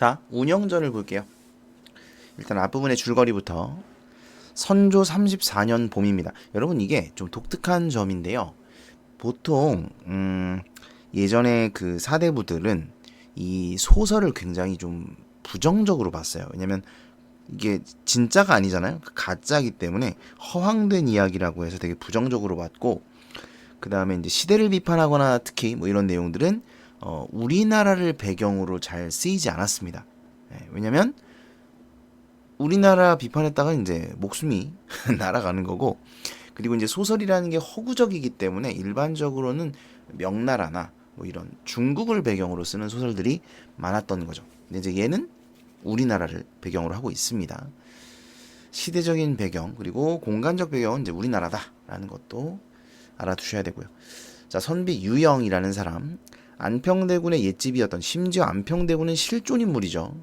자, 운영전을 볼게요. 일단 앞부분의 줄거리부터. 선조 34년 봄입니다. 여러분 이게 좀 독특한 점인데요. 보통 예전에 그 사대부들은 이 소설을 굉장히 좀 부정적으로 봤어요. 왜냐면 이게 진짜가 아니잖아요. 가짜이기 때문에 허황된 이야기라고 해서 되게 부정적으로 봤고, 그 다음에 이제 시대를 비판하거나 특히 뭐 이런 내용들은 우리나라를 배경으로 잘 쓰이지 않았습니다. 왜냐면 우리나라 비판했다가 이제 목숨이 날아가는 거고, 그리고 이제 소설이라는 게 허구적이기 때문에 일반적으로는 명나라나 뭐 이런 중국을 배경으로 쓰는 소설들이 많았던 거죠. 근데 이제 얘는 우리나라를 배경으로 하고 있습니다. 시대적인 배경 그리고 공간적 배경은 이제 우리나라다라는 것도 알아두셔야 되고요. 자, 선비 유영이라는 사람, 안평대군의 옛집이었던, 심지어 안평대군은 실존 인물이죠.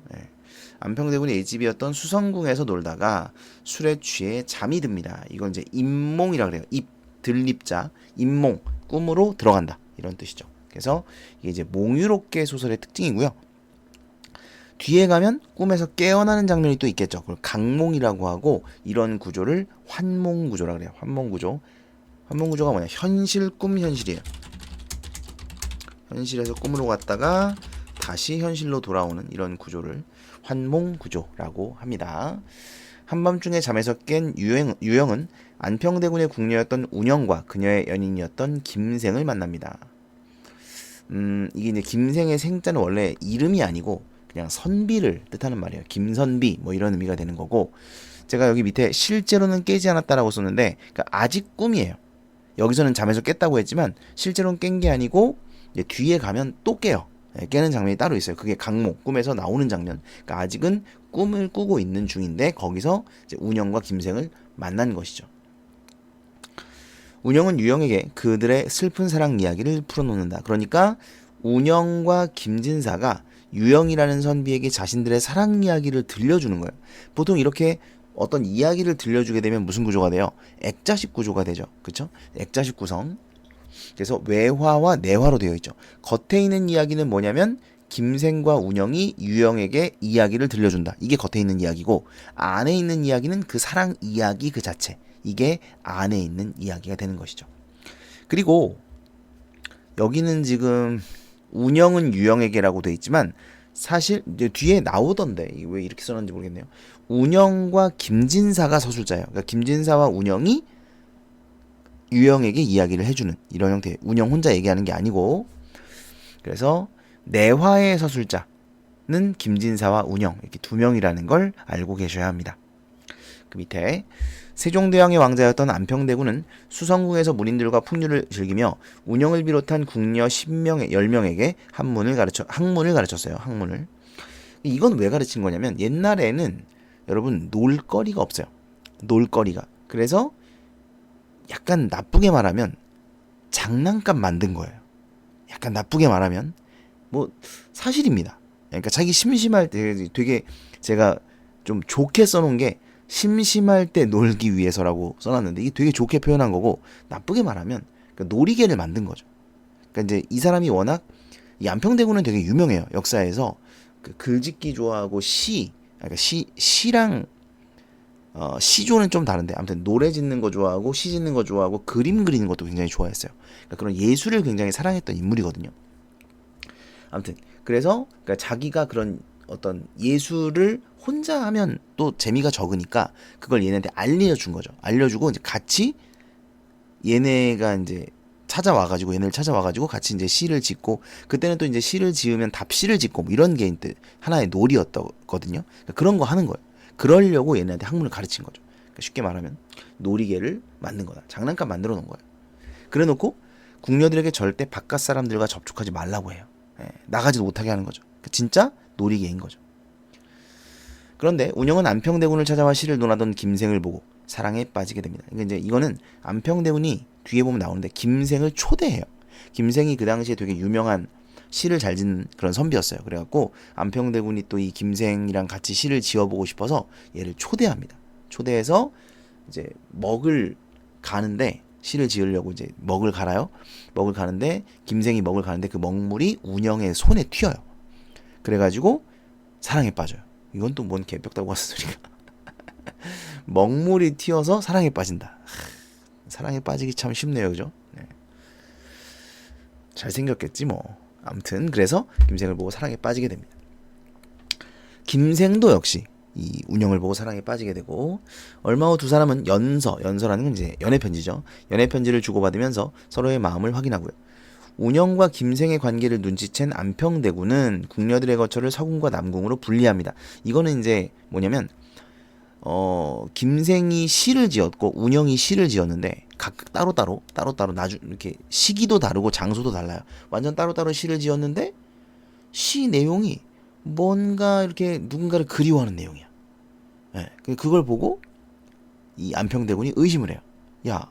안평대군의 옛집이었던 수성궁에서 놀다가 술에 취해 잠이 듭니다. 이건 이제 임몽이라 그래요. 입, 들립자, 임몽, 꿈으로 들어간다 이런 뜻이죠. 그래서 이게 이제 몽유롭게 소설의 특징이고요. 뒤에 가면 꿈에서 깨어나는 장면이 또 있겠죠. 그걸 강몽이라고 하고, 이런 구조를 환몽구조라 그래요. 환몽구조. 환몽구조가 뭐냐? 현실, 꿈, 현실이에요. 현실에서 꿈으로 갔다가 다시 현실로 돌아오는 이런 구조를 환몽구조라고 합니다. 한밤중에 잠에서 깬 유영은 안평대군의 궁녀였던 운영과 그녀의 연인이었던 김생을 만납니다. 이게 이제 김생의 생자는 원래 이름이 아니고 그냥 선비를 뜻하는 말이에요. 김선비 뭐 이런 의미가 되는 거고, 제가 여기 밑에 실제로는 깨지 않았다라고 썼는데, 그러니까 아직 꿈이에요. 여기서는 잠에서 깼다고 했지만 실제로는 깬 게 아니고 이제 뒤에 가면 또 깨요. 깨는 장면이 따로 있어요. 그게 강몽, 꿈에서 나오는 장면. 그러니까 아직은 꿈을 꾸고 있는 중인데 거기서 이제 운영과 김생을 만난 것이죠. 운영은 유영에게 그들의 슬픈 사랑 이야기를 풀어놓는다. 그러니까 운영과 김진사가 유영이라는 선비에게 자신들의 사랑 이야기를 들려주는 거예요. 보통 이렇게 어떤 이야기를 들려주게 되면 무슨 구조가 돼요? 액자식 구조가 되죠. 그렇죠? 액자식 구성. 그래서 외화와 내화로 되어 있죠. 겉에 있는 이야기는 뭐냐면 김생과 운영이 유영에게 이야기를 들려준다. 이게 겉에 있는 이야기고, 안에 있는 이야기는 그 사랑 이야기 그 자체. 이게 안에 있는 이야기가 되는 것이죠. 그리고 여기는 지금 운영은 유영에게라고 되어 있지만 사실 이제 뒤에 나오던데 왜 이렇게 써놨는지 모르겠네요. 운영과 김진사가 서술자예요. 그러니까 김진사와 운영이 유영에게 이야기를 해주는 이런 형태. 운영 혼자 얘기하는 게 아니고, 그래서 내화의 서술자는 김진사와 운영 이렇게 두 명이라는 걸 알고 계셔야 합니다. 그 밑에 세종대왕의 왕자였던 안평대군은 수성궁에서 문인들과 풍류를 즐기며 운영을 비롯한 궁녀 10명에게 학문을 가르쳤어요. 학문을. 이건 왜 가르친 거냐면 옛날에는 여러분 놀거리가 없어요. 놀거리가. 그래서 약간 나쁘게 말하면 장난감 만든 거예요. 약간 나쁘게 말하면 뭐 사실입니다. 그러니까 자기 심심할 때 되게 제가 좀 좋게 써놓은 게 심심할 때 놀기 위해서라고 써놨는데 이게 되게 좋게 표현한 거고, 나쁘게 말하면 그러니까 놀이개를 만든 거죠. 그러니까 이제 이 사람이 워낙 이 안평대군은 되게 유명해요. 역사에서 그 글짓기 좋아하고 그러니까 시랑 시조는 좀 다른데 아무튼 노래 짓는 거 좋아하고 시 짓는 거 좋아하고 그림 그리는 것도 굉장히 좋아했어요. 그러니까 그런 예술을 굉장히 사랑했던 인물이거든요. 아무튼 그래서 그러니까 자기가 그런 어떤 예술을 혼자 하면 또 재미가 적으니까 그걸 얘네한테 알려준 거죠. 알려주고 이제 같이 얘네가 이제 얘네를 찾아와가지고 같이 이제 시를 짓고, 그때는 또 이제 시를 지으면 답시를 짓고 뭐 이런 게 하나의 놀이였거든요. 그러니까 그런 거 하는 거예요. 그러려고 얘네한테 학문을 가르친 거죠. 그러니까 쉽게 말하면 놀이개를 만든 거다. 장난감 만들어 놓은 거예요. 그래 놓고 궁녀들에게 절대 바깥 사람들과 접촉하지 말라고 해요. 나가지도 못하게 하는 거죠. 그러니까 진짜 놀이개인 거죠. 그런데 운영은 안평대군을 찾아와 시를 논하던 김생을 보고 사랑에 빠지게 됩니다. 그러니까 이제 이거는 안평대군이 뒤에 보면 나오는데 김생을 초대해요. 김생이 그 당시에 되게 유명한 시를 잘 짓는 그런 선비였어요. 그래갖고 안평대군이 또 이 김생이랑 같이 시를 지어보고 싶어서 얘를 초대합니다. 초대해서 이제 먹을 가는데, 시를 지으려고 이제 먹을 갈아요. 먹을 가는데 김생이 먹을 가는데 그 먹물이 운영의 손에 튀어요. 그래가지고 사랑에 빠져요. 이건 또 뭔 개벽다고 하는 소리가. 먹물이 튀어서 사랑에 빠진다. 사랑에 빠지기 참 쉽네요, 그죠? 네. 잘생겼겠지 뭐. 아무튼 그래서 김생을 보고 사랑에 빠지게 됩니다. 김생도 역시 이 운영을 보고 사랑에 빠지게 되고, 얼마 후 두 사람은 연서라는 건 이제 연애 편지죠. 연애 편지를 주고받으면서 서로의 마음을 확인하고요. 운영과 김생의 관계를 눈치챈 안평대군은 궁녀들의 거처를 서궁과 남궁으로 분리합니다. 이거는 이제 뭐냐면 김생이 시를 지었고 운영이 시를 지었는데 각각 따로따로 이렇게 시기도 다르고 장소도 달라요. 완전 따로따로 시를 지었는데 시 내용이 뭔가 이렇게 누군가를 그리워하는 내용이야. 네, 그걸 보고 이 안평대군이 의심을 해요. 야,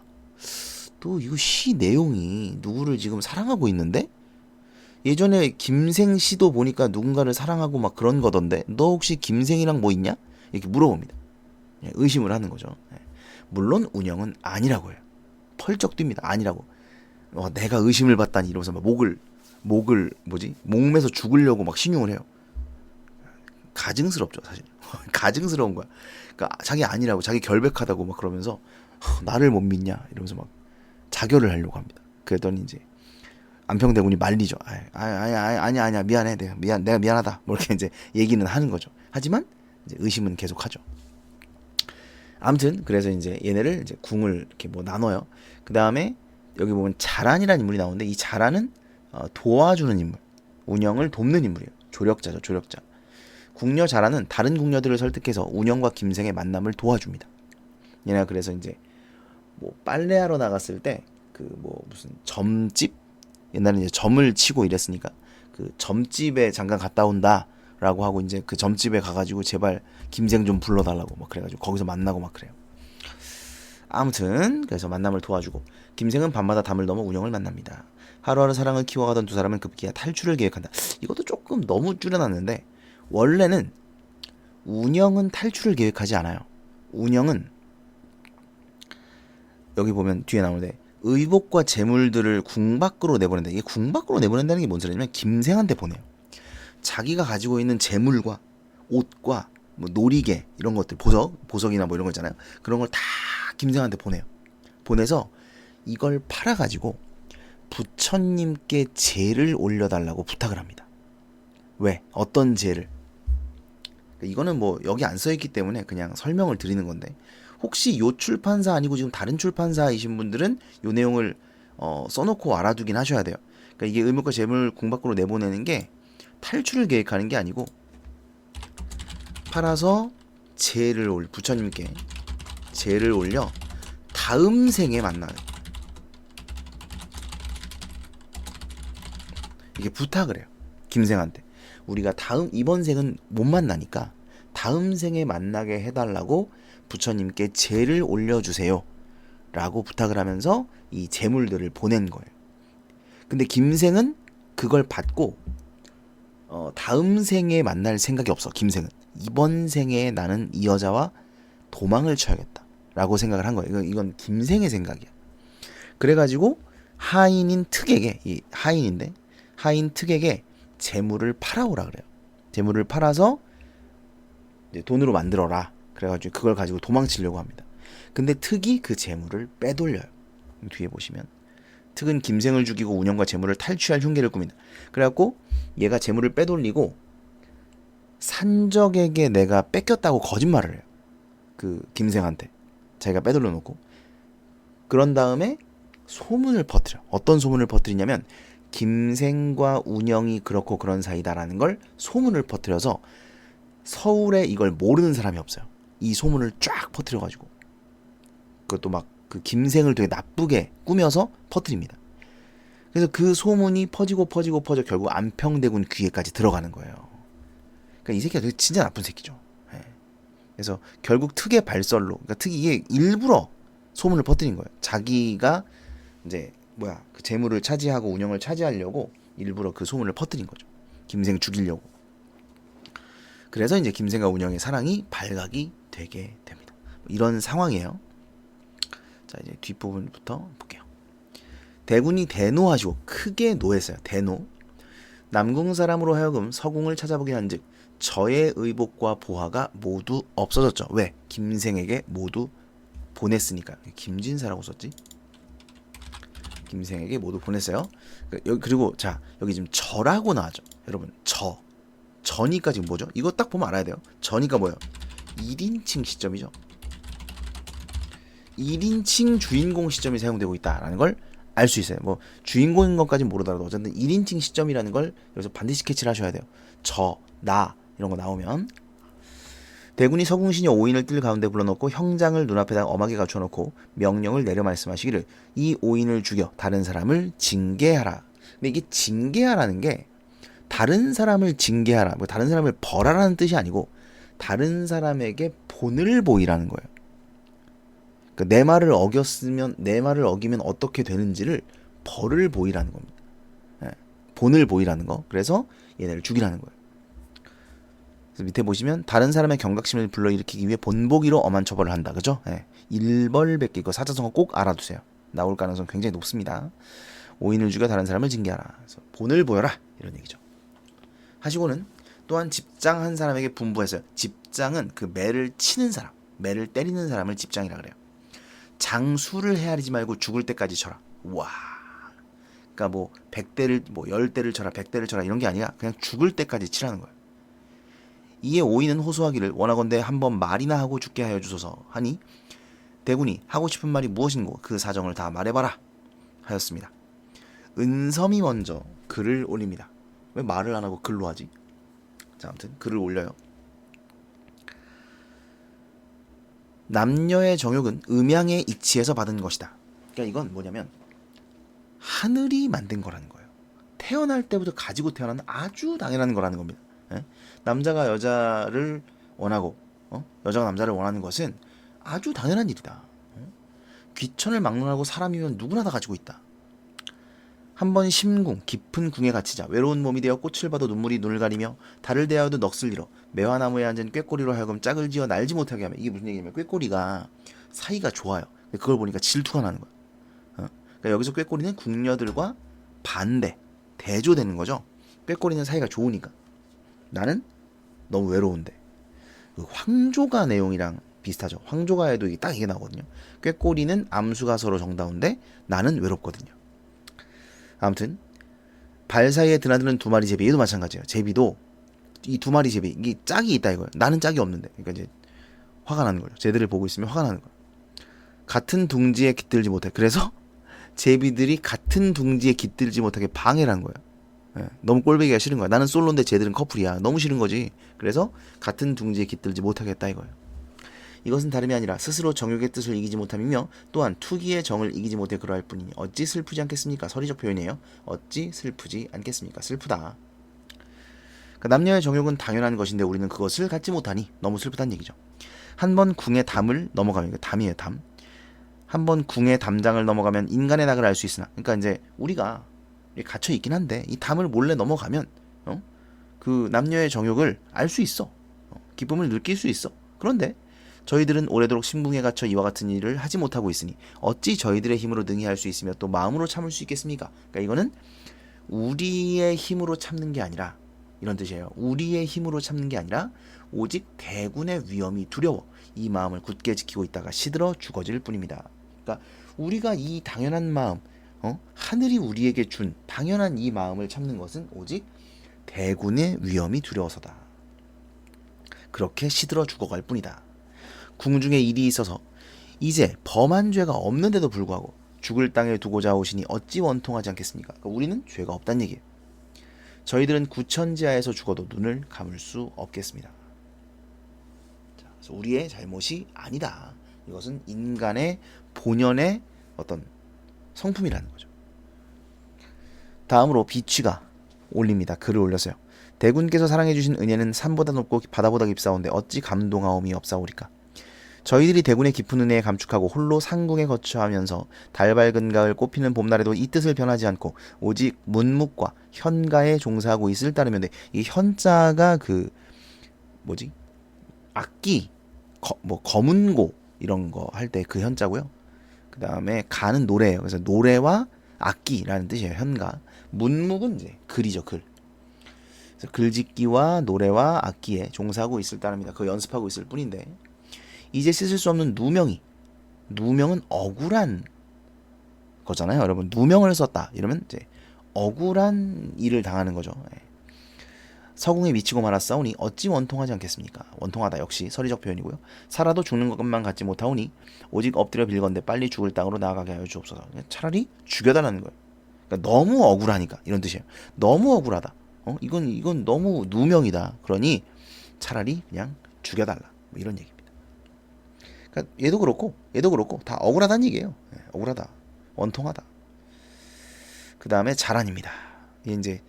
너 이거 시 내용이 누구를 지금 사랑하고 있는데? 예전에 김생 시도 보니까 누군가를 사랑하고 막 그런 거던데 너 혹시 김생이랑 뭐 있냐? 이렇게 물어봅니다. 의심을 하는 거죠. 물론 운영은 아니라고 해요. 펄쩍 뜁니다. 아니라고. 내가 의심을 받다니 이러면서 막 목을 목매서 죽으려고 막 신용을 해요. 가증스럽죠, 사실. 가증스러운 거야. 그러니까 자기 아니라고, 자기 결백하다고 막 그러면서 나를 못 믿냐 이러면서 막 자결을 하려고 합니다. 그랬더니 이제 안평대군이 말리죠. 아니야 미안해, 내가 미안하다. 뭐 이렇게 이제 얘기는 하는 거죠. 하지만 이제 의심은 계속하죠. 아무튼 그래서 이제 얘네를 이제 궁을 이렇게 뭐 나눠요. 그 다음에 여기 보면 자란이라는 인물이 나오는데 이 자란은 도와주는 인물, 운영을 돕는 인물이에요. 조력자죠, 조력자. 궁녀 자란은 다른 궁녀들을 설득해서 운영과 김생의 만남을 도와줍니다. 얘네가 그래서 이제 뭐 빨래하러 나갔을 때 그 뭐 무슨 점집, 옛날에 이제 점을 치고 이랬으니까 그 점집에 잠깐 갔다 온다라고 하고 이제 그 점집에 가가지고 제발 김생 좀 불러달라고 막 그래가지고 거기서 만나고 막 그래요. 아무튼 그래서 만남을 도와주고 김생은 밤마다 담을 넘어 운영을 만납니다. 하루하루 사랑을 키워가던 두 사람은 급기야 탈출을 계획한다. 이것도 조금 너무 줄여놨는데 원래는 운영은 탈출을 계획하지 않아요. 운영은 여기 보면 뒤에 나오는데 의복과 재물들을 궁 밖으로 내보낸다. 이게 궁 밖으로 내보낸다는 게 뭔 소리냐면 김생한테 보내요. 자기가 가지고 있는 재물과 옷과 뭐 놀이개 이런 것들, 보석이나 뭐 이런 거 있잖아요. 그런 걸 다 김생한테 보내요. 보내서 이걸 팔아가지고 부처님께 제를 올려달라고 부탁을 합니다. 왜? 어떤 제를? 이거는 뭐 여기 안 써있기 때문에 그냥 설명을 드리는 건데, 혹시 요 출판사 아니고 지금 다른 출판사이신 분들은 요 내용을 써놓고 알아두긴 하셔야 돼요. 그러니까 이게 의무과 재물 궁 밖으로 내보내는 게 탈출을 계획하는 게 아니고 팔아서 부처님께 제를 올려 다음 생에 만나요. 이게 부탁을 해요. 김생한테. 우리가 이번 생은 못 만나니까 다음 생에 만나게 해달라고 부처님께 제를 올려주세요 라고 부탁을 하면서 이 재물들을 보낸 거예요. 근데 김생은 그걸 받고 다음 생에 만날 생각이 없어. 김생은 이번 생에 나는 이 여자와 도망을 쳐야겠다 라고 생각을 한 거예요. 이건 김생의 생각이야. 그래가지고 하인인 특에게, 이 하인인데 하인 특에게 재물을 팔아오라 그래요. 재물을 팔아서 이제 돈으로 만들어라. 그래가지고 그걸 가지고 도망치려고 합니다. 근데 특이 그 재물을 빼돌려요. 뒤에 보시면 특은 김생을 죽이고 운영과 재물을 탈취할 흉계를 꾸민다. 그래갖고 얘가 재물을 빼돌리고 산적에게 내가 뺏겼다고 거짓말을 해요. 그 김생한테 자기가 빼돌려 놓고. 그런 다음에 소문을 퍼뜨려. 어떤 소문을 퍼뜨리냐면 김생과 운영이 그렇고 그런 사이다라는 걸 소문을 퍼뜨려서 서울에 이걸 모르는 사람이 없어요. 이 소문을 쫙 퍼뜨려가지고 그것도 막 그 김생을 되게 나쁘게 꾸며서 퍼뜨립니다. 그래서 그 소문이 퍼져 결국 안평대군 귀에까지 들어가는 거예요. 그러니까 이 새끼가 되게 진짜 나쁜 새끼죠. 네. 그래서 결국 특의 발설로, 그러니까 특이 이게 일부러 소문을 퍼뜨린 거예요. 자기가 이제 그 재물을 차지하고 운영을 차지하려고 일부러 그 소문을 퍼뜨린 거죠. 김생 죽이려고. 그래서 이제 김생과 운영의 사랑이 발각이 되게 됩니다. 이런 상황이에요. 자, 이제 뒷부분부터 볼게요. 대군이 대노하시고 크게 노했어요. 대노. 남궁 사람으로 하여금 서궁을 찾아보게 한즉 저의 의복과 보화가 모두 없어졌죠. 왜? 김생에게 모두 보냈으니까. 김진사라고 썼지? 김생에게 모두 보냈어요. 그리고 자, 여기 지금 저라고 나왔죠. 여러분, 저니까 지금 뭐죠? 이거 딱 보면 알아야 돼요. 저니까 뭐예요? 1인칭 시점이죠. 1인칭 주인공 시점이 사용되고 있다라는 걸 알 수 있어요. 뭐 주인공인 것까지는 모르더라도 어쨌든 1인칭 시점이라는 걸 여기서 반드시 캐치를 하셔야 돼요. 나 이런 거 나오면 대군이 서궁신이 5인을 뜰 가운데 불러놓고 형장을 눈앞에다 엄하게 갖춰놓고 명령을 내려 말씀하시기를 이 5인을 죽여 다른 사람을 징계하라. 근데 이게 징계하라는 게 다른 사람을 징계하라, 뭐 다른 사람을 벌하라는 뜻이 아니고 다른 사람에게 본을 보이라는 거예요. 그러니까 내 말을 어기면 어떻게 되는지를 벌을 보이라는 겁니다. 예, 본을 보이라는 거. 그래서 얘네를 죽이라는 거예요. 그래서 밑에 보시면 다른 사람의 경각심을 불러일으키기 위해 본보기로 엄한 처벌을 한다. 그죠? 예, 일벌백계. 이거 사자성어 꼭 알아두세요. 나올 가능성 굉장히 높습니다. 5인을 죽여 다른 사람을 징계하라. 그래서 본을 보여라. 이런 얘기죠. 하시고는 또한 집장 한 사람에게 분부했어요. 집장은 그 매를 치는 사람, 매를 때리는 사람을 집장이라 그래요. 장수를 헤아리지 말고 죽을 때까지 쳐라. 와. 그러니까 뭐 100대를 뭐 10대를 쳐라, 100대를 쳐라 이런 게 아니라 그냥 죽을 때까지 치라는 거예요. 이에 5인은 호소하기를 원하건대 한번 말이나 하고 죽게 하여 주소서 하니 대군이 하고 싶은 말이 무엇인고 그 사정을 다 말해봐라 하였습니다. 은섬이 먼저 글을 올립니다. 왜 말을 안 하고 글로 하지? 자, 아무튼 글을 올려요. 남녀의 정욕은 음양의 이치에서 받은 것이다. 그러니까 이건 뭐냐면 하늘이 만든 거라는 거예요. 태어날 때부터 가지고 태어나는 아주 당연한 거라는 겁니다. 예? 남자가 여자를 원하고 여자가 남자를 원하는 것은 아주 당연한 일이다. 귀천을 막론하고 사람이면 누구나 다 가지고 있다. 한번 심궁 깊은 궁에 갇히자 외로운 몸이 되어 꽃을 봐도 눈물이 눈을 가리며 달을 대하여도 넋을 잃어 매화나무에 앉은 꾀꼬리로 하여금 짝을 지어 날지 못하게 하면 이게 무슨 얘기냐면 꾀꼬리가 사이가 좋아요. 그걸 보니까 질투가 나는 거야. 그러니까 여기서 꾀꼬리는 궁녀들과 반대 대조되는 거죠. 꾀꼬리는 사이가 좋으니까 나는 너무 외로운데. 그 황조가 내용이랑 비슷하죠. 황조가에도 딱 이게 나오거든요. 꾀꼬리는 암수가 서로 정다운데 나는 외롭거든요. 아무튼 발 사이에 드나드는 두 마리 제비, 얘도 마찬가지예요. 제비도 이 두 마리 제비 이게 짝이 있다 이거예요. 나는 짝이 없는데. 그러니까 이제 화가 나는 거죠. 쟤들을 보고 있으면 화가 나는 거예요. 같은 둥지에 깃들지 못해. 그래서 제비들이 같은 둥지에 깃들지 못하게 방해를 한 거예요. 예, 너무 꼴보기가 싫은 거야. 나는 솔로인데 쟤들은 커플이야. 너무 싫은 거지. 그래서 같은 둥지에 깃들지 못하겠다 이거예요. 이것은 다름이 아니라 스스로 정욕의 뜻을 이기지 못함이며 또한 투기의 정을 이기지 못해 그러할 뿐이니 어찌 슬프지 않겠습니까? 서리적 표현이에요. 어찌 슬프지 않겠습니까? 슬프다. 그러니까 남녀의 정욕은 당연한 것인데 우리는 그것을 갖지 못하니 너무 슬프다는 얘기죠. 한번 궁의 담을 넘어가면, 이거 담이에요, 담. 한번 궁의 담장을 넘어가면 인간의 낙을 알 수 있으나, 그러니까 이제 우리가 갇혀 있긴 한데 이 담을 몰래 넘어가면 그 남녀의 정욕을 알 수 있어. 기쁨을 느낄 수 있어. 그런데 저희들은 오래도록 신궁에 갇혀 이와 같은 일을 하지 못하고 있으니 어찌 저희들의 힘으로 능히 할 수 있으며 또 마음으로 참을 수 있겠습니까? 그러니까 이거는 우리의 힘으로 참는 게 아니라, 이런 뜻이에요. 우리의 힘으로 참는 게 아니라 오직 대군의 위험이 두려워 이 마음을 굳게 지키고 있다가 시들어 죽어질 뿐입니다. 그러니까 우리가 이 당연한 마음, 하늘이 우리에게 준 당연한 이 마음을 참는 것은 오직 대군의 위험이 두려워서다. 그렇게 시들어 죽어갈 뿐이다. 궁중에 일이 있어서 이제 범한 죄가 없는데도 불구하고 죽을 땅에 두고자 오시니 어찌 원통하지 않겠습니까? 그러니까 우리는 죄가 없다는 얘기예요. 저희들은 구천지하에서 죽어도 눈을 감을 수 없겠습니다. 자, 그래서 우리의 잘못이 아니다. 이것은 인간의 본연의 어떤 성품이라는 거죠. 다음으로 비취가 올립니다. 글을 올렸어요. 대군께서 사랑해 주신 은혜는 산보다 높고 바다보다 깊사온데 어찌 감동하옴이 없사오리까. 저희들이 대군의 깊은 은혜에 감축하고 홀로 상궁에 거처하면서 달 밝은 가을 꽃피는 봄날에도 이 뜻을 변하지 않고 오직 문묵과 현가에 종사하고 있을 따르면 돼. 이 현자가 그 뭐지? 악기, 거문고 이런 거 할 때 그 현자고요. 그 다음에 가는 노래예요. 그래서 노래와 악기라는 뜻이에요. 현가. 문묵은 이제 글이죠, 글. 그래서 글짓기와 노래와 악기에 종사하고 있을 따름이다. 그거 연습하고 있을 뿐인데 이제 씻을 수 없는 누명은 억울한 거잖아요. 여러분 누명을 썼다 이러면 이제 억울한 일을 당하는 거죠. 예. 서궁에 미치고 말았사오니 어찌 원통하지 않겠습니까? 원통하다 역시 서리적 표현이고요. 살아도 죽는 것만 갖지 못하오니 오직 엎드려 빌건대 빨리 죽을 땅으로 나아가게 하여 주옵소서. 차라리 죽여달라는 거예요. 그러니까 너무 억울하니까 이런 뜻이에요. 너무 억울하다. 이건 너무 누명이다. 그러니 차라리 그냥 죽여달라. 뭐 이런 얘기입니다. 그러니까 얘도 그렇고 다 억울하다는 얘기예요. 네, 억울하다. 원통하다. 그 다음에 자란입니다. 이게 이제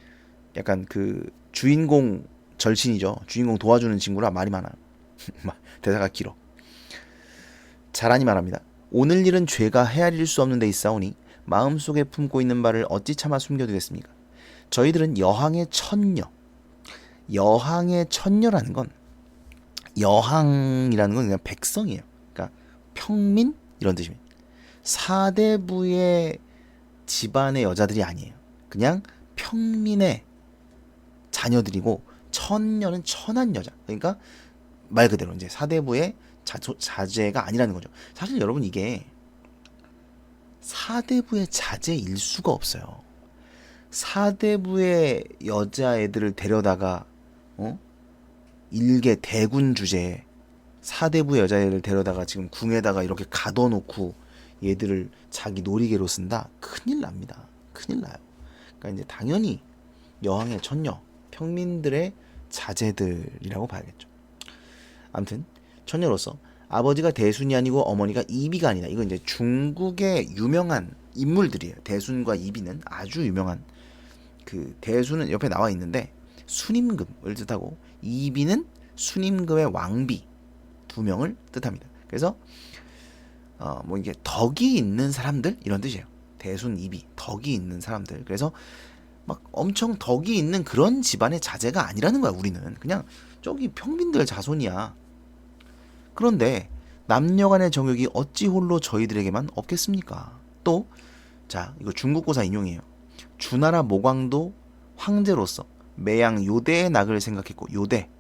약간 그 주인공 절친이죠. 주인공 도와주는 친구라 말이 많아요. 대사가 길어. 자란이 말합니다. 오늘 일은 죄가 헤아릴 수 없는 데 있사오니 마음속에 품고 있는 바를 어찌 차마 숨겨두겠습니까? 저희들은 여항의 천녀라는 건 여항이라는 건 그냥 백성이에요. 그러니까 평민 이런 뜻입니다. 사대부의 집안의 여자들이 아니에요. 그냥 평민의 자녀들이고 천녀는 천한 여자. 그러니까 말 그대로 이제 사대부의 자제가 아니라는 거죠. 사실 여러분 이게 사대부의 자제일 수가 없어요. 사대부의 여자애들을 데려다가 일개 대군 주제에 사대부의 여자애를 데려다가 지금 궁에다가 이렇게 가둬놓고 얘들을 자기 놀이개로 쓴다? 큰일 납니다. 큰일 나요. 그러니까 이제 당연히 여왕의 천녀, 평민들의 자제들이라고 봐야겠죠. 아무튼 천녀로서 아버지가 대순이 아니고 어머니가 이비가 아니다. 이건 이제 중국의 유명한 인물들이에요. 대순과 이비는 아주 유명한 그 대순은 옆에 나와 있는데 순임금을 뜻하고 이비는 순임금의 왕비 두 명을 뜻합니다. 그래서 뭐 이게 덕이 있는 사람들 이런 뜻이에요. 대순 이비 덕이 있는 사람들. 그래서 막 엄청 덕이 있는 그런 집안의 자제가 아니라는 거야. 우리는 그냥 저기 평민들 자손이야. 그런데 남녀간의 정욕이 어찌 홀로 저희들에게만 없겠습니까? 또 자 이거 중국고사 인용이에요. 주나라 모광도 황제로서 매양 요대의 낙을 생각했고 요대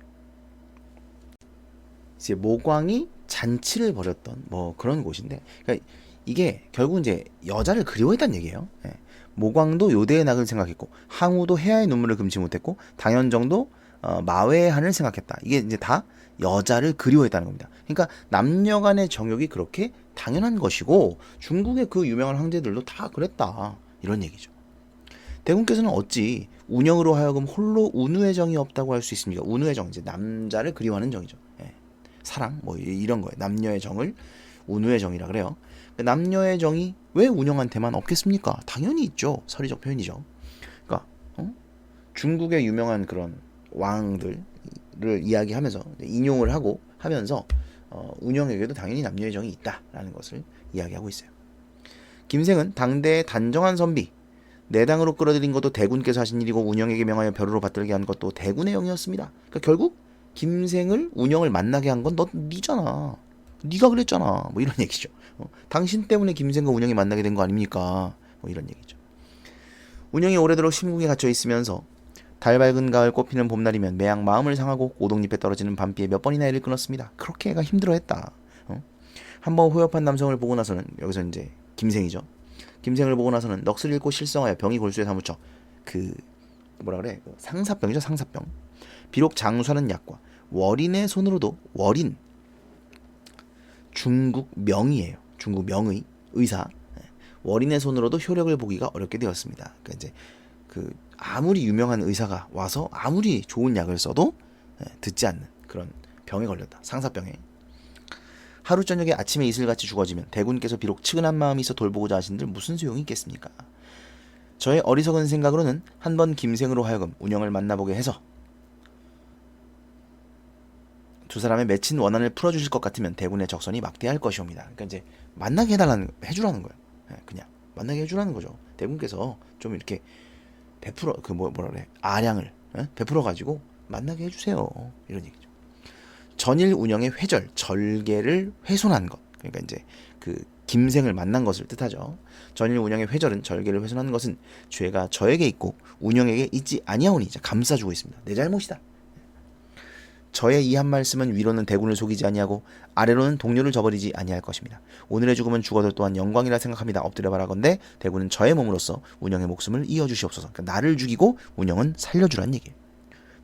이제 모광이 잔치를 벌였던 뭐 그런 곳인데 그러니까 이게 결국 이제 여자를 그리워했다는 얘기예요. 예. 모광도 요대의 낙을 생각했고 항우도 해아의 눈물을 금치 못했고 당현정도 마외의 한을 생각했다. 이게 이제 다 여자를 그리워했다는 겁니다. 그러니까 남녀간의 정욕이 그렇게 당연한 것이고 중국의 그 유명한 황제들도 다 그랬다. 이런 얘기죠. 대군께서는 어찌 운영으로 하여금 홀로 운우의 정이 없다고 할 수 있습니까? 운우의 정 이제 남자를 그리워하는 정이죠. 예. 사랑 뭐 이런 거예요. 남녀의 정을 운우의 정이라 그래요. 남녀의 정이 왜 운영한테만 없겠습니까? 당연히 있죠. 서리적 표현이죠. 그러니까 중국의 유명한 그런 왕들을 이야기하면서 인용을 하고 하면서 운영에게도 당연히 남녀의 정이 있다라는 것을 이야기하고 있어요. 김생은 당대의 단정한 선비 내당으로 끌어들인 것도 대군께서 하신 일이고 운영에게 명하여 벼르로 받들게 한 것도 대군의 영이었습니다. 그러니까 결국 김생을 운영을 만나게 한 건 니잖아. 니가 그랬잖아. 뭐 이런 얘기죠. 당신 때문에 김생과 운영이 만나게 된 거 아닙니까? 뭐 이런 얘기죠. 운영이 오래도록 심궁에 갇혀 있으면서 달 밝은 가을 꽃피는 봄날이면 매양 마음을 상하고 오동잎에 떨어지는 밤비에 몇 번이나 애를 끊었습니다. 그렇게 애가 힘들어했다. 한번 호협한 남성을 보고 나서는 여기서 이제 김생이죠. 김생을 보고 나서는 넋을 잃고 실성하여 병이 골수에 사무쳐 그 뭐라 그래 상사병이죠. 상사병. 비록 장수하는 약과 월인의 손으로도 월인 중국 명의예요. 중국 명의 의사 월인의 손으로도 효력을 보기가 어렵게 되었습니다. 그러니까 이제 그 아무리 유명한 의사가 와서 아무리 좋은 약을 써도 듣지 않는 그런 병에 걸렸다. 상사병에. 하루 저녁에 아침에 이슬같이 죽어지면 대군께서 비록 측은한 마음이 있어 돌보고자 하신들 무슨 소용이 있겠습니까? 저의 어리석은 생각으로는 한번 김생으로 하여금 운영을 만나보게 해서 두 사람의 맺힌 원한을 풀어주실 것 같으면 대군의 적선이 막대할 것이옵니다. 그러니까 이제 만나게 해주라는 거예요. 그냥 만나게 해주라는 거죠. 대군께서 좀 이렇게 베풀어 뭐라 그래 아량을 베풀어 가지고 만나게 해주세요. 이런 얘기죠. 전일 운영의 절개를 훼손한 것. 그러니까 이제 그 김생을 만난 것을 뜻하죠. 전일 운영의 회절은 절개를 훼손하는 것은 죄가 저에게 있고 운영에게 있지 아니하오니 감싸주고 있습니다. 내 잘못이다. 저의 이 한 말씀은 위로는 대군을 속이지 아니하고 아래로는 동료를 저버리지 아니할 것입니다. 오늘의 죽음은 죽어도 또한 영광이라 생각합니다. 엎드려 바라건대 대군은 저의 몸으로서 운영의 목숨을 이어주시옵소서. 그러니까 나를 죽이고 운영은 살려주란 얘기예요.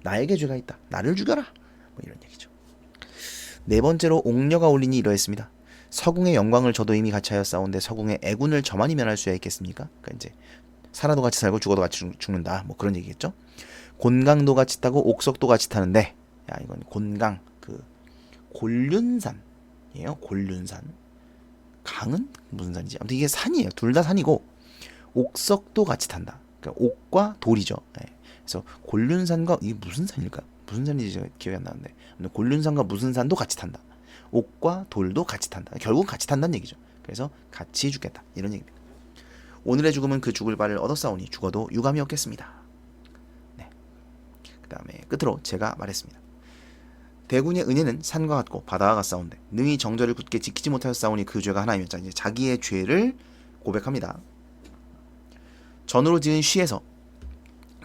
나에게 죄가 있다. 나를 죽여라. 뭐 이런 얘기죠. 네 번째로 옥녀가 올리니 이러했습니다. 서궁의 영광을 저도 이미 같이 하였사온데 서궁의 애군을 저만이 면할 수야 있겠습니까? 그러니까 이제 살아도 같이 살고 죽어도 같이 죽는다. 뭐 그런 얘기겠죠. 곤강도 같이 타고 옥석도 같이 타는데 야 이건 곤강 그 곤륜산이에요. 곤륜산. 강은 무슨 산이지? 아무튼 이게 산이에요. 둘 다 산이고 옥석도 같이 탄다. 그러니까 옥과 돌이죠. 네. 그래서 곤륜산과 이게 무슨 산일까요? 무슨 산인지 제가 기억이 안 나는데 곤륜산과 무슨 산도 같이 탄다. 옥과 돌도 같이 탄다. 결국 같이 탄다는 얘기죠. 그래서 같이 죽겠다. 이런 얘기입니다. 오늘의 죽음은 그 죽을 바를 얻었사오니 죽어도 유감이 없겠습니다. 네. 그 다음에 끝으로 제가 말했습니다. 대군의 은혜는 산과 같고 바다와 같사온데 능히 정절을 굳게 지키지 못하였사오니 그 죄가 하나이며 이제 자기의 죄를 고백합니다. 전으로 지은 시에서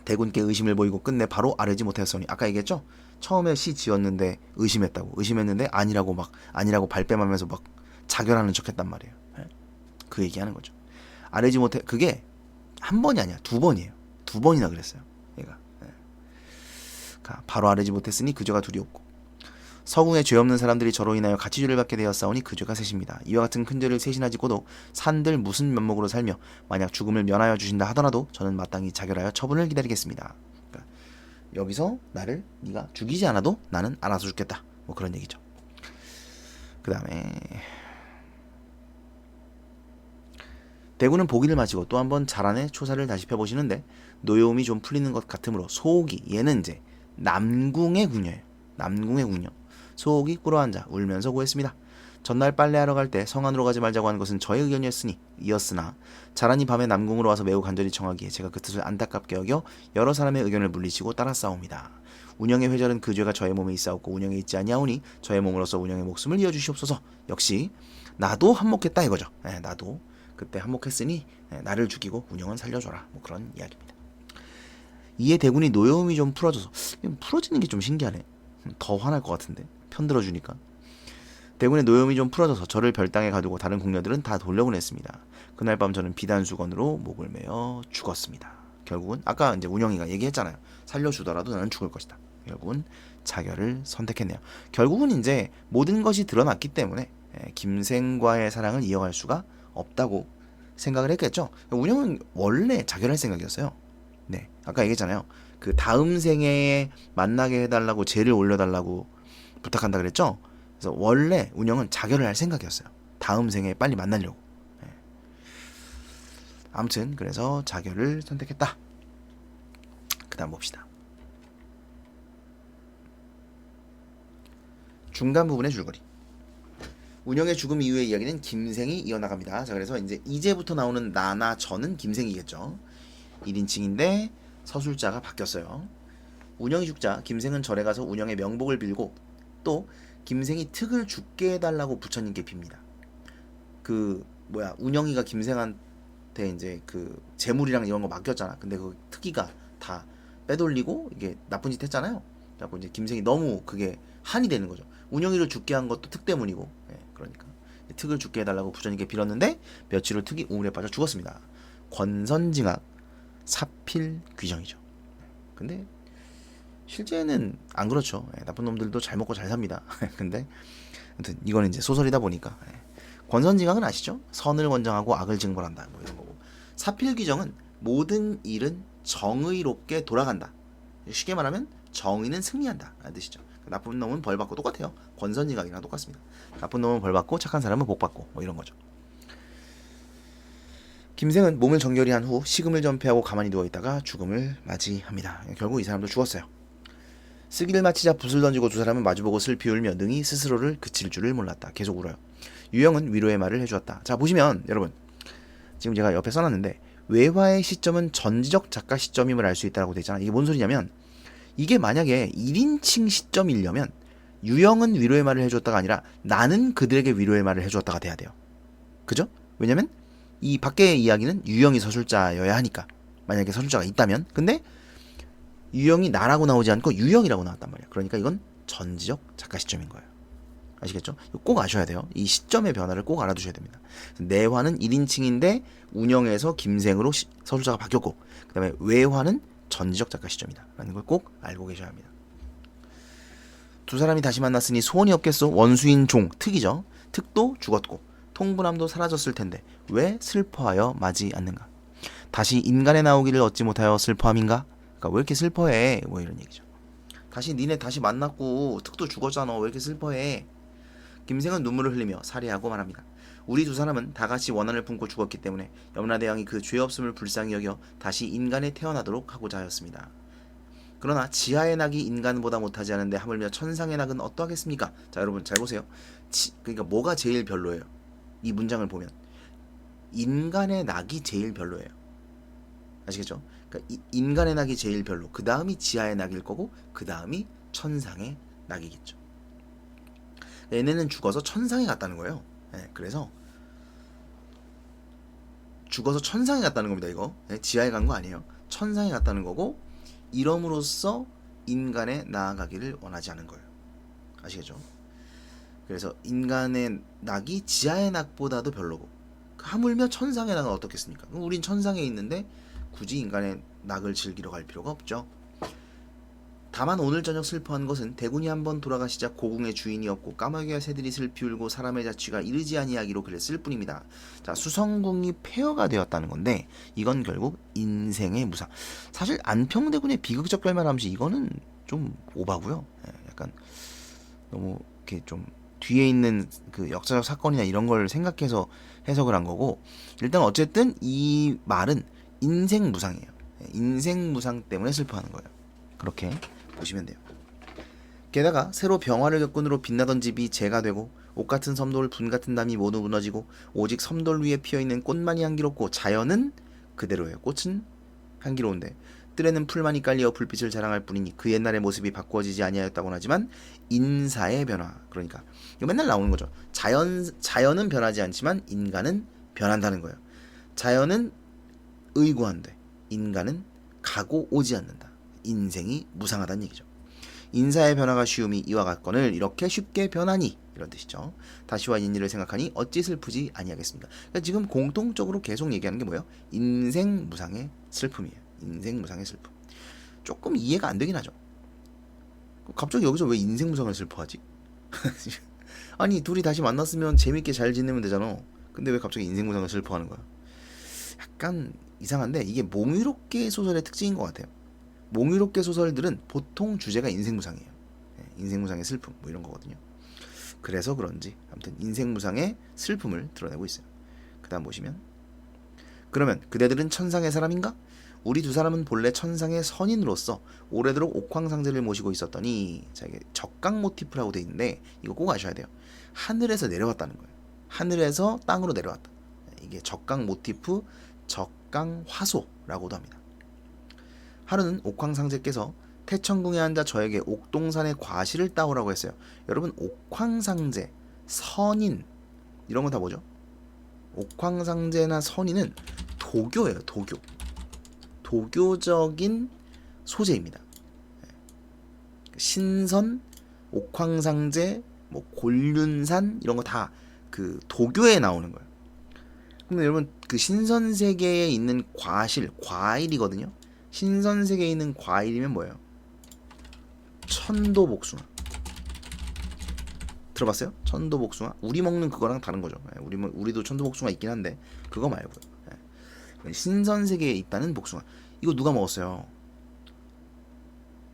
대군께 의심을 보이고 끝내 바로 아뢰지 못하였사오니 아까 얘기했죠? 처음에 시 지었는데 의심했는데 아니라고 발뺌하면서 막 자결하는 척했단 말이에요. 그 얘기하는 거죠. 아뢰지 못해 그게 한 번이 아니야 2번이에요. 2번이나 그랬어요. 얘가 바로 아뢰지 못했으니 그 죄가 둘이 없고 서궁에 죄 없는 사람들이 저로 인하여 같이 죄를 받게 되었사오니 그 죄가 셋입니다. 이와 같은 큰 죄를 셋이나 짓고도 산들 무슨 면목으로 살며 만약 죽음을 면하여 주신다 하더라도 저는 마땅히 자결하여 처분을 기다리겠습니다. 그러니까 여기서 나를 네가 죽이지 않아도 나는 알아서 죽겠다. 뭐 그런 얘기죠. 그 다음에 대군은 보기를 마치고 또 한번 자란의 초사를 다시 펴보시는데 노여움이 좀 풀리는 것 같으므로 소옥이 얘는 이제 남궁의 궁녀예요. 남궁의 궁녀. 소옥이 꿇어앉아 울면서 고했습니다. 전날 빨래하러 갈 때 성 안으로 가지 말자고 하는 것은 저의 의견이었으나 자란이 밤에 남궁으로 와서 매우 간절히 청하기에 제가 그 뜻을 안타깝게 여겨 여러 사람의 의견을 물리치고 따라싸웁니다. 운영의 회절은 그 죄가 저의 몸에 있사옵고 운영에 있지 아니하오니 저의 몸으로서 운영의 목숨을 이어주시옵소서. 역시 나도 한몫했다 이거죠. 나도 그때 한몫했으니 나를 죽이고 운영은 살려줘라. 뭐 그런 이야기입니다. 이에 대군이 노여움이 좀 풀어지는 게 좀 신기하네. 더 화날 것 같은데 편들어주니까. 대군의 노여움이 좀 풀어져서 저를 별당에 가두고 다른 궁녀들은 다 돌려보냈습니다. 그날 밤 저는 비단수건으로 목을 매어 죽었습니다. 결국은 아까 이제 운영이가 얘기했잖아요. 살려주더라도 나는 죽을 것이다. 결국은 자결을 선택했네요. 결국은 이제 모든 것이 드러났기 때문에 김생과의 사랑을 이어갈 수가 없다고 생각을 했겠죠. 운영은 원래 자결할 생각이었어요. 네, 아까 얘기했잖아요. 그 다음 생에 만나게 해달라고 죄를 올려달라고 부탁한다 그랬죠. 그래서 원래 운영은 자결을 할 생각이었어요. 다음 생에 빨리 만나려고. 아무튼 그래서 자결을 선택했다. 그 다음 봅시다. 중간 부분의 줄거리. 운영의 죽음 이후의 이야기는 김생이 이어나갑니다. 자, 그래서 이제부터 나오는 나나 저는 김생이겠죠. 1인칭인데 서술자가 바뀌었어요. 운영이 죽자 김생은 절에 가서 운영의 명복을 빌고 또 김생이 특을 죽게 해달라고 부처님께 빕니다. 운영이가 김생한테 이제 그 재물이랑 이런 거 맡겼잖아. 근데 그 특기가 다 빼돌리고 이게 나쁜 짓 했잖아요. 그래서 이제 김생이 너무 그게 한이 되는 거죠. 운영이를 죽게 한 것도 특 때문이고, 그러니까 특을 죽게 해달라고 부처님께 빌었는데 며칠 후 특이 우물에 빠져 죽었습니다. 권선징악 사필귀정이죠. 근데 실제는 안 그렇죠. 나쁜 놈들도 잘 먹고 잘 삽니다. 근데 아무튼 이거는 이제 소설이다 보니까 권선징악은 아시죠? 선을 권장하고 악을 징벌한다. 뭐 이런 거고. 사필귀정은 모든 일은 정의롭게 돌아간다. 쉽게 말하면 정의는 승리한다. 라는 뜻이죠. 나쁜 놈은 벌 받고 똑같아요. 권선징악이랑 똑같습니다. 나쁜 놈은 벌 받고 착한 사람은 복 받고 뭐 이런 거죠. 김생은 몸을 정결히 한 후 식음을 전폐하고 가만히 누워있다가 죽음을 맞이합니다. 결국 이 사람도 죽었어요. 쓰기를 마치자 붓을 던지고 두 사람은 마주보고 슬피 울며 능히 스스로를 그칠 줄을 몰랐다. 계속 울어요. 유영은 위로의 말을 해주었다. 자, 보시면 여러분 지금 제가 옆에 써놨는데 외화의 시점은 전지적 작가 시점임을 알 수 있다고 되어 있잖아. 이게 뭔 소리냐면 이게 만약에 1인칭 시점이려면 유영은 위로의 말을 해주었다가 아니라 나는 그들에게 위로의 말을 해주었다가 돼야 돼요. 그죠? 왜냐면 이 밖의 이야기는 유형이 서술자여야 하니까. 만약에 서술자가 있다면. 근데 유형이 나라고 나오지 않고 유형이라고 나왔단 말이야. 그러니까 이건 전지적 작가 시점인 거예요. 아시겠죠? 꼭 아셔야 돼요. 이 시점의 변화를 꼭 알아두셔야 됩니다. 내화는 1인칭인데 운영에서 김생으로 서술자가 바뀌었고, 그 다음에 외화는 전지적 작가 시점이다 라는 걸 꼭 알고 계셔야 합니다. 두 사람이 다시 만났으니 소원이 없겠소. 원수인 종, 특이죠. 특도 죽었고 통분함도 사라졌을 텐데 왜 슬퍼하여 마지 않는가. 다시 인간에 나오기를 얻지 못하여 슬퍼함인가. 그러니까 왜 이렇게 슬퍼해, 뭐 이런 얘기죠. 다시 니네 다시 만났고 특도 죽었잖아, 왜 이렇게 슬퍼해. 김생은 눈물을 흘리며 살해하고 말합니다. 우리 두 사람은 다같이 원한을 품고 죽었기 때문에 염라대왕이 그 죄 없음을 불쌍히 여겨 다시 인간에 태어나도록 하고자 하였습니다. 그러나 지하의 낙이 인간보다 못하지 않은데 하물며 천상의 낙은 어떠하겠습니까? 자, 여러분 잘 보세요. 그러니까 뭐가 제일 별로예요? 이 문장을 보면 인간의 낙이 제일 별로예요. 아시겠죠? 그러니까 인간의 낙이 제일 별로, 그 다음이 지하의 낙일 거고 그 다음이 천상의 낙이겠죠. 얘네는 죽어서 천상에 갔다는 거예요. 네, 그래서 죽어서 천상에 갔다는 겁니다. 이거 지하에 간 거 아니에요. 천상에 갔다는 거고, 이럼으로써 인간에 나아가기를 원하지 않은 거예요. 아시겠죠? 그래서 인간의 낙이 지하의 낙보다도 별로고, 하물며 천상의 낙은 어떻겠습니까? 그럼 우린 천상에 있는데 굳이 인간의 낙을 즐기러 갈 필요가 없죠. 다만 오늘 저녁 슬퍼한 것은 대군이 한번 돌아가시자 고궁의 주인이 없고 까마귀와 새들이 슬피 울고 사람의 자취가 이르지 아니하기로 그랬을 뿐입니다. 자, 수성궁이 폐허가 되었다는 건데 이건 결국 인생의 무상. 사실 안평대군의 비극적 결말하면서 이거는 좀 오바고요. 약간 너무 이렇게 좀 뒤에 있는 그 역사적 사건이나 이런 걸 생각해서 해석을 한 거고, 일단 어쨌든 이 말은 인생 무상이에요. 인생 무상 때문에 슬퍼하는 거예요. 그렇게 보시면 돼요. 게다가 새로 병화를 겪은으로 빛나던 집이 재가 되고 옷같은 섬돌 분같은 담이 모두 무너지고 오직 섬돌 위에 피어있는 꽃만이 향기롭고 자연은 그대로예요. 꽃은 향기로운데 뜰에는 풀만이 깔려 불빛을 자랑할 뿐이니 그 옛날의 모습이 바꾸어지지 아니하였다고는 하지만 인사의 변화, 그러니까 이거 맨날 나오는 거죠. 자연은 변하지 않지만 인간은 변한다는 거예요. 자연은 의구한데 인간은 가고 오지 않는다. 인생이 무상하다는 얘기죠. 인사의 변화가 쉬움이 이와 같거늘 이렇게 쉽게 변하니, 이런 뜻이죠. 다시와 인일을 생각하니 어찌 슬프지 아니하겠습니까? 그러니까 지금 공통적으로 계속 얘기하는 게 뭐예요? 인생 무상의 슬픔이에요. 인생 무상의 슬픔. 조금 이해가 안 되긴 하죠. 갑자기 여기서 왜 인생 무상을 슬퍼하지? 아니 둘이 다시 만났으면 재밌게 잘 지내면 되잖아. 근데 왜 갑자기 인생 무상을 슬퍼하는 거야? 약간 이상한데 이게 몽유롭게 소설의 특징인 것 같아요. 몽유롭게 소설들은 보통 주제가 인생무상이에요. 인생무상의 슬픔 뭐 이런 거거든요. 그래서 그런지 아무튼 인생무상의 슬픔을 드러내고 있어요. 그 다음 보시면, 그러면 그대들은 천상의 사람인가? 우리 두 사람은 본래 천상의 선인으로서 오래도록 옥황상제를 모시고 있었더니, 자, 이게 적강 모티프라고 돼 있는데 이거 꼭 아셔야 돼요. 하늘에서 내려왔다는 거예요. 하늘에서 땅으로 내려왔다. 이게 적강 모티프, 적강 화소라고도 합니다. 하루는 옥황상제께서 태천궁에 앉아 저에게 옥동산의 과실을 따오라고 했어요. 여러분, 옥황상제, 선인 이런 거 다 뭐죠? 옥황상제나 선인은 도교예요. 도교적인 소재입니다. 신선, 옥황상제, 뭐 곤륜산 이런 거 다 그 도교에 나오는 거예요. 근데 여러분, 그 신선세계에 있는 과실, 과일이거든요. 신선세계에 있는 과일이면 뭐예요? 천도복숭아. 들어봤어요? 천도복숭아? 우리 먹는 그거랑 다른 거죠. 우리도 천도복숭아 있긴 한데 그거 말고요. 신선세계에 있다는 복숭아. 이거 누가 먹었어요?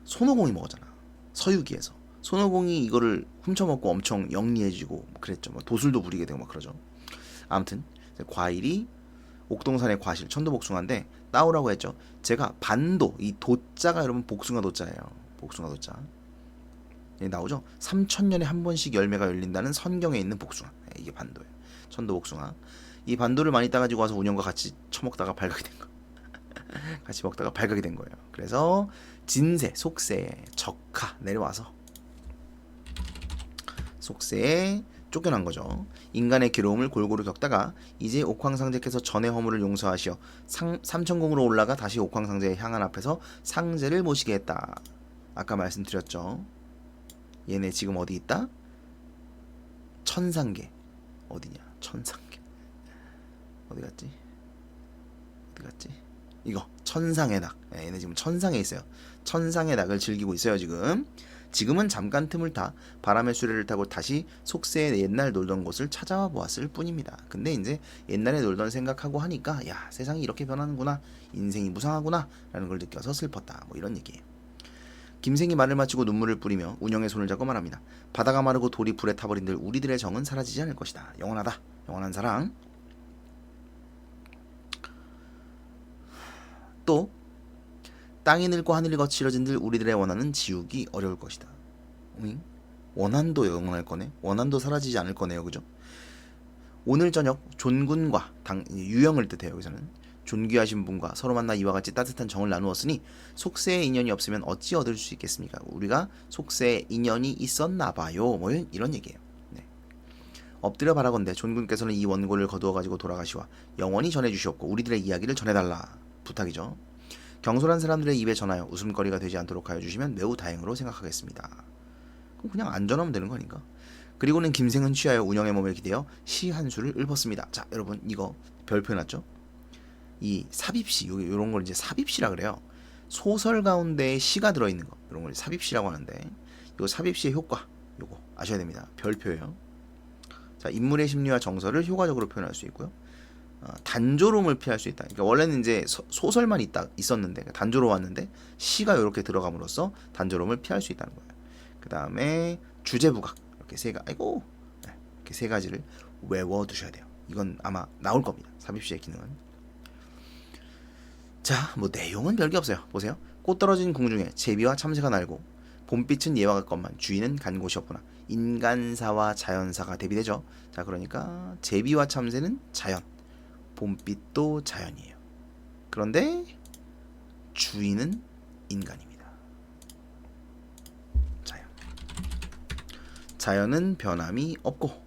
손오공이 먹었잖아. 서유기에서. 손오공이 이거를 훔쳐먹고 엄청 영리해지고 그랬죠. 뭐 도술도 부리게 되고 막 그러죠. 아무튼 과일이 옥동산의 과실 천도복숭아인데 따오라고 했죠. 제가 반도, 이 도자가 여러분 복숭아 도자예요. 복숭아 도자. 나오죠. 3000년에 한 번씩 열매가 열린다는 성경에 있는 복숭아. 이게 반도예요. 천도복숭아. 이 반도를 많이 따가지고 와서 운영과 같이 처먹다가 발각이 된 거. 같이 먹다가 발각이 된 거예요. 그래서 진세, 속세에 적하 내려와서 속세에 쫓겨난 거죠. 인간의 괴로움을 골고루 겪다가 이제 옥황상제께서 전의 허물을 용서하시어 삼천궁으로 올라가 다시 옥황상제의 향한 앞에서 상제를 모시게 했다. 아까 말씀드렸죠. 얘네 지금 어디 있다? 천상계. 어디냐? 천상계. 어디 갔지? 어디 갔지? 이거 천상의 낙. 얘네 지금 천상에 있어요. 천상의 낙을 즐기고 있어요 지금. 지금은 잠깐 틈을 타 바람의 수레를 타고 다시 속세의 옛날 놀던 곳을 찾아와 보았을 뿐입니다. 근데 이제 옛날에 놀던 생각하고 하니까 야, 세상이 이렇게 변하는구나, 인생이 무상하구나 라는 걸 느껴서 슬펐다. 뭐 이런 얘기예요. 김생이 말을 마치고 눈물을 뿌리며 운영의 손을 잡고 말합니다. 바다가 마르고 돌이 불에 타버린들 우리들의 정은 사라지지 않을 것이다. 영원하다. 영원한 사랑. 또 땅이 늙고 하늘이 거칠어진들 우리들의 원한은 지우기 어려울 것이다. 원한도 영원할 거네. 원한도 사라지지 않을 거네요. 그죠? 오늘 저녁 존군과 유영을 뜻해요. 여기서는 존귀하신 분과 서로 만나 이와 같이 따뜻한 정을 나누었으니 속세의 인연이 없으면 어찌 얻을 수 있겠습니까? 우리가 속세의 인연이 있었나 봐요. 뭐 이런 얘기예요. 네. 엎드려 바라건대 존군께서는 이 원고를 거두어 가지고 돌아가시와 영원히 전해주시옵고 우리들의 이야기를 전해달라. 부탁이죠. 경솔한 사람들의 입에 전하여 웃음거리가 되지 않도록 하여 주시면 매우 다행으로 생각하겠습니다. 그럼 그냥 안 전하면 되는 거 아닌가? 그리고는 김생은 취하여 운영의 몸을 기대어 시 한 수를 읽었습니다. 자, 여러분 이거 별표 해놨죠? 이 삽입시, 요런 걸 이제 삽입시라 그래요. 소설 가운데 시가 들어있는 거, 이런 걸 삽입시라고 하는데, 요 삽입시의 효과, 요거 아셔야 됩니다. 별표예요. 자, 인물의 심리와 정서를 효과적으로 표현할 수 있고요. 단조로움을 피할 수 있다. 그러니까 원래는 이제 소설만 있었는데 단조로웠는데 시가 이렇게 들어감으로써 단조로움을 피할 수 있다는 거예요. 그 다음에 주제부각 이렇게 이렇게 세 가지를 외워두셔야 돼요. 이건 아마 나올 겁니다. 삽입시의 기능은. 자, 뭐 내용은 별게 없어요. 보세요. 꽃 떨어진 궁중에 제비와 참새가 날고 봄빛은 예와 같건만 주인은 간 곳이 없구나. 인간사와 자연사가 대비되죠. 자, 그러니까 제비와 참새는 자연, 봄빛도 자연이에요. 그런데 주인은 인간입니다. 자연. 자연은 변함이 없고,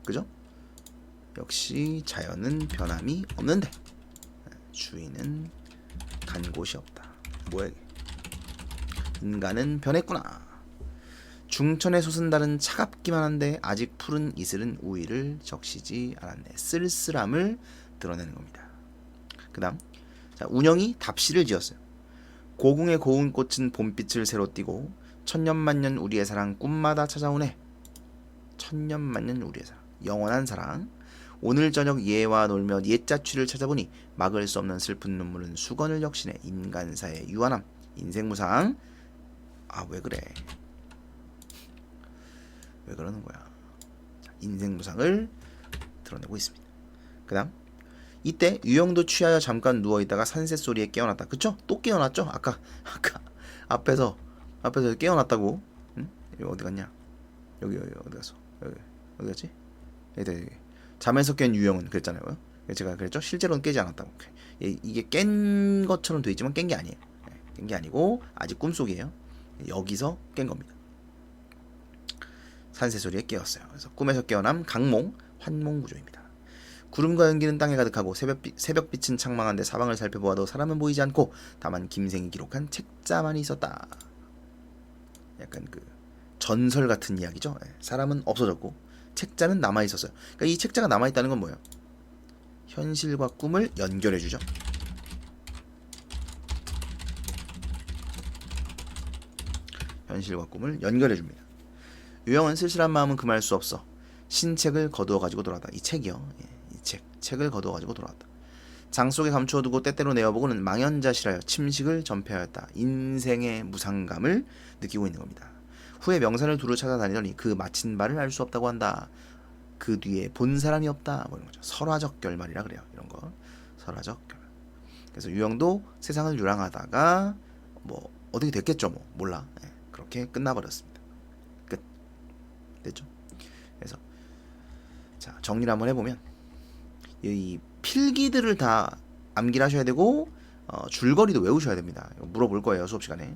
그죠? 역시 자연은 변함이 없는데 주인은 간 곳이 없다. 뭐야 이게? 인간은 변했구나. 중천의 솟은달은 차갑기만 한데 아직 푸른 이슬은 우위를 적시지 않았네. 쓸쓸함을 드러내는 겁니다. 그 다음, 자, 운영이 답시를 지었어요. 고궁의 고운 꽃은 봄빛을 새로 띠고 천년만년 우리의 사랑 꿈마다 찾아오네. 천년만년 우리의 사랑, 영원한 사랑. 오늘 저녁 얘와 놀며 옛자취를 찾아보니 막을 수 없는 슬픈 눈물은 수건을 역시네. 인간사의 유한함, 인생무상. 아, 왜 그래? 왜 그러는 거야? 자, 인생무상을 드러내고 있습니다. 그 다음, 이때 유영도 취하여 잠깐 누워있다가 산새소리에 깨어났다. 그쵸? 또 깨어났죠? 아까 앞에서 깨어났다고. 응? 여기 어디 갔냐? 여기 어디 갔어? 어디 갔지? 여기. 잠에서 깬 유영은 그랬잖아요. 제가 그랬죠? 실제로는 깨지 않았다고. 이게 깬 것처럼 돼 있지만 깬 게 아니에요. 깬 게 아니고 아직 꿈속이에요. 여기서 깬 겁니다. 산새소리에 깨었어요. 그래서 꿈에서 깨어남 강몽, 환몽구조입니다. 구름과 연기는 땅에 가득하고 새벽빛은 창망한데 사방을 살펴보아도 사람은 보이지 않고 다만 김생이 기록한 책자만 있었다. 약간 그 전설 같은 이야기죠. 사람은 없어졌고 책자는 남아있었어요. 그러니까 이 책자가 남아있다는 건 뭐예요? 현실과 꿈을 연결해주죠. 현실과 꿈을 연결해줍니다. 유영은 쓸쓸한 마음은 금할 수 없어 신책을 거두어 가지고 돌아왔다. 이 책이요. 이 책을 거두어 가지고 돌아왔다. 장 속에 감추어두고 때때로 내어보고는 망연자실하여 침식을 전폐하였다. 인생의 무상감을 느끼고 있는 겁니다. 후에 명산을 두루 찾아다니더니 그 마친 바를 알 수 없다고 한다. 그 뒤에 본 사람이 없다. 뭐 이런 거죠. 설화적 결말이라 그래요. 이런 거. 설화적 결말. 그래서 유영도 세상을 유랑하다가 뭐 어떻게 됐겠죠. 뭐 몰라. 그렇게 끝나버렸습니다. 끝. 됐죠? 그래서 자, 정리를 한번 해보면 이 필기들을 다 암기를 하셔야 되고 줄거리도 외우셔야 됩니다. 물어볼 거예요. 수업 시간에.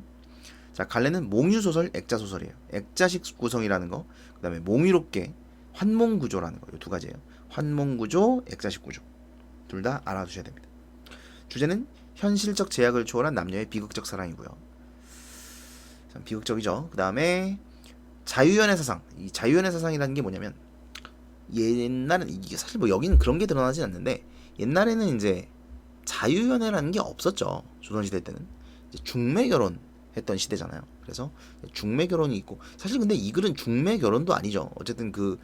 자, 갈래는 몽유소설, 액자소설이에요. 액자식 구성이라는 거, 그 다음에 몽유롭게 환몽구조라는 거. 이 두 가지예요. 환몽구조, 액자식구조. 둘 다 알아두셔야 됩니다. 주제는 현실적 제약을 초월한 남녀의 비극적 사랑이고요. 참 비극적이죠. 그 다음에 자유연애 사상. 이 자유연애 사상이라는 게 뭐냐면 옛날은 이게 사실 뭐 여기는 그런 게 드러나진 않는데 옛날에는 이제 자유연애라는 게 없었죠. 조선시대 때는 이제 중매결혼 했던 시대잖아요. 그래서 중매결혼이 있고 사실 근데 이 글은 중매결혼도 아니죠. 어쨌든 그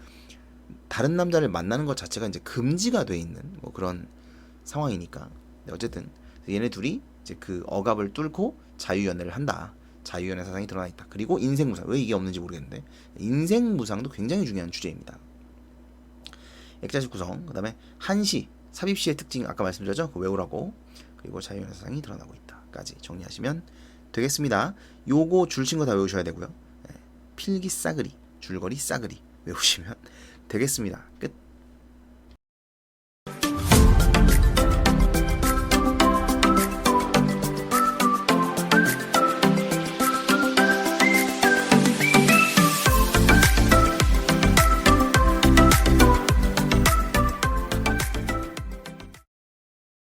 다른 남자를 만나는 것 자체가 이제 금지가 돼 있는 뭐 그런 상황이니까. 어쨌든 얘네 둘이 이제 그 억압을 뚫고 자유연애를 한다. 자유연애 사상이 드러나 있다. 그리고 인생무상. 왜 이게 없는지 모르겠는데 인생무상도 굉장히 중요한 주제입니다. 액자식 구성. 그 다음에 한시, 삽입시의 특징 아까 말씀드렸죠? 그거 외우라고. 그리고 자유연애 사상이 드러나고 있다까지 정리하시면 되겠습니다. 요거 줄친 거 다 외우셔야 되고요. 필기 싸그리, 줄거리 싸그리 외우시면 되겠습니다. 끝.